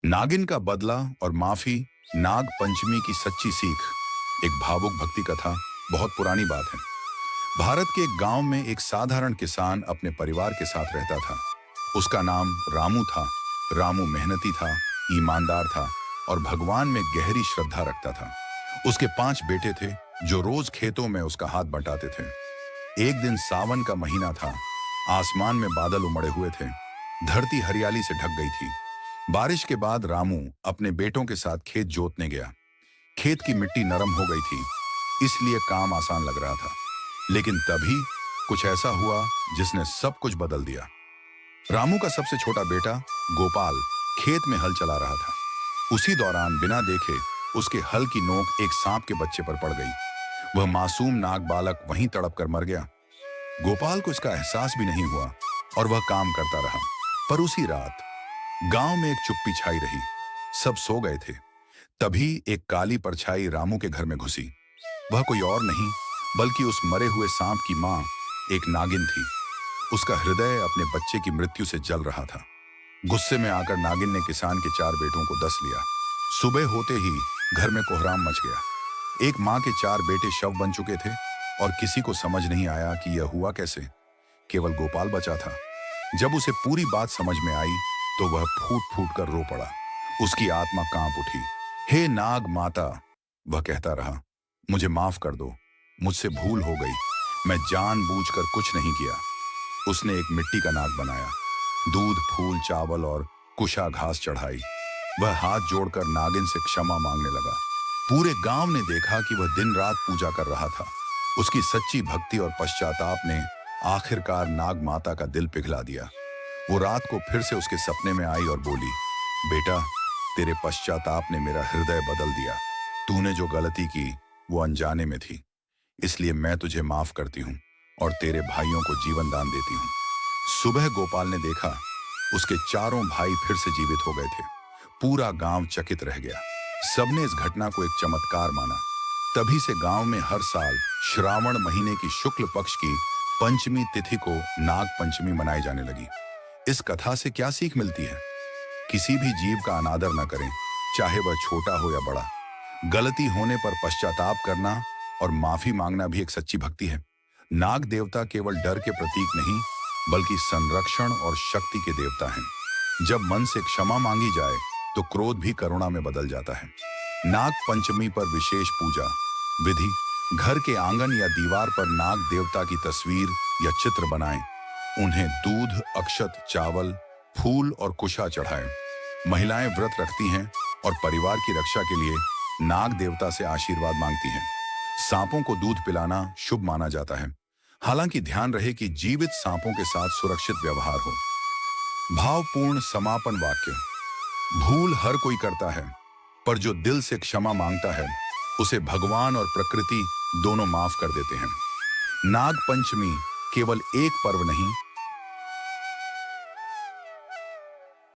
नागिन का बदला और माफी, नाग पंचमी की सच्ची सीख। एक भावुक भक्ति कथा, बहुत पुरानी बात है। भारत के एक गांव में एक साधारण किसान अपने परिवार के साथ रहता था। उसका नाम रामू था। रामू मेहनती था, ईमानदार था और भगवान में गहरी श्रद्धा रखता था। उसके 5 बेटे थे जो रोज खेतों में उसका हाथ बंटाते थे। एक दिन सावन का महीना था। आसमान में बादल उमड़े हुए थे। धरती हरियाली से ढक गई थी। बारिश के बाद रामू अपने बेटों के साथ खेत जोतने गया। खेत की मिट्टी नरम हो गई थी, इसलिए काम आसान लग रहा था। लेकिन तभी कुछ ऐसा हुआ जिसने सब कुछ बदल दिया। रामू का सबसे छोटा बेटा गोपाल खेत में हल चला रहा था। उसी दौरान बिना देखे उसके हल की नोक एक सांप के बच्चे पर पड़ गई। वह मासूम नाग बालक वहीं तड़प कर मर गया। गोपाल को इसका एहसास भी नहीं हुआ और वह काम करता रहा। पर उसी रात गांव में एक चुप्पी छाई रही। सब सो गए थे। तभी एक काली परछाई रामू के घर में घुसी। वह कोई और नहीं बल्कि उस मरे हुए सांप की मां, एक नागिन थी। उसका हृदय अपने बच्चे की मृत्यु से जल रहा था। गुस्से में आकर नागिन ने किसान के 4 बेटों को डस लिया। सुबह होते ही घर में कोहराम मच गया। एक मां के 4 बेटे शव बन चुके थे और किसी को समझ नहीं आया कि यह हुआ कैसे। केवल गोपाल बचा था। जब उसे पूरी बात समझ में आई तो वह फूट फूट कर रो पड़ा। उसकी आत्मा कांप उठी। हे नाग माता, वह कहता रहा, मुझे माफ कर दो। मुझसे भूल हो गई। मैं जानबूझकर कुछ नहीं किया। उसने एक मिट्टी का नाग बनाया। दूध, फूल, चावल और कुशा घास चढ़ाई। वह हाथ जोड़कर नागिन से क्षमा मांगने लगा। पूरे गांव ने देखा कि वह दिन रात पूजा कर रहा था। उसकी सच्ची भक्ति और पश्चाताप ने आखिरकार नाग माता का दिल पिघला दिया। वो रात को फिर से उसके सपने में आई और बोली, बेटा, तेरे पश्चाताप ने मेरा हृदय बदल दिया। तूने जो गलती की वो अनजाने में थी, इसलिए मैं तुझे माफ करती हूँ और तेरे भाइयों को जीवन दान देती हूँ। सुबह गोपाल ने देखा, उसके चारों भाई फिर से जीवित हो गए थे। पूरा गांव चकित रह गया। सबने इस घटना को एक चमत्कार माना। तभी से गांव में हर साल श्रावण महीने की शुक्ल पक्ष की पंचमी तिथि को नाग पंचमी मनाई जाने लगी। इस कथा से क्या सीख मिलती है? किसी भी जीव का अनादर न करें, चाहे वह छोटा हो या बड़ा। गलती होने पर पश्चाताप करना और माफी मांगना भी एक सच्ची भक्ति है। नाग देवता केवल डर के प्रतीक नहीं बल्कि संरक्षण और शक्ति के देवता हैं। जब मन से क्षमा मांगी जाए तो क्रोध भी करुणा में बदल जाता है। नाग पंचमी पर विशेष पूजा विधि। घर के आंगन या दीवार पर नाग देवता की तस्वीर या चित्र बनाएं। उन्हें दूध, अक्षत, चावल, फूल और कुशा चढ़ाएं। महिलाएं व्रत रखती हैं और परिवार की रक्षा के लिए नाग देवता से आशीर्वाद मांगती हैं। सांपों को दूध पिलाना शुभ माना जाता है। हालांकि ध्यान रहे कि जीवित सांपों के साथ सुरक्षित व्यवहार हो। भावपूर्ण समापन वाक्य। भूल हर कोई करता है, पर जो दिल से क्षमा मांगता है उसे भगवान और प्रकृति दोनों माफ कर देते हैं। नाग पंचमी केवल एक पर्व नहीं